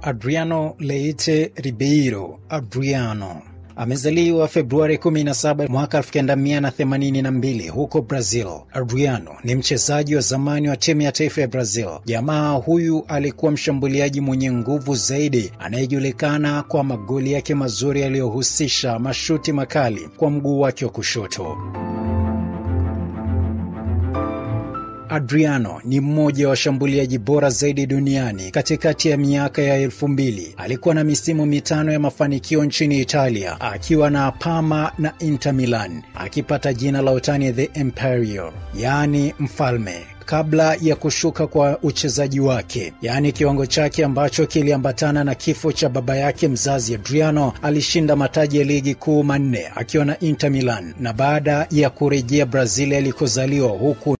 Adriano Leite Ribeiro Adriano amezaliwa Februari 17 mwaka 1982 huko Brazil. Adriano ni mchezaji wa zamani wa timu ya taifa ya Brazil. Jamaa huyu alikuwa mshambuliaji mwenye nguvu zaidi anayejulikana kwa magoli yake mazuri yaliyohusisha mashuti makali kwa mguu wake wa kushoto. Adriano ni mmoja wa washambuliaji bora zaidi duniani katikati ya miaka ya 2000. Alikuwa na misimu 5 ya mafanikio nchini Italia akiwa na Parma na Inter Milan, akipata jina la utani The Imperial, yani mfalme, kabla ya kushuka kwa uchezaji wake, yani kiwango chake ambacho kiliambatana na kifo cha baba yake mzazi. Adriano alishinda mataji ya ligi kuu 4 akiwa na Inter Milan, na baada ya kurejea Brazil alikozaliwa huku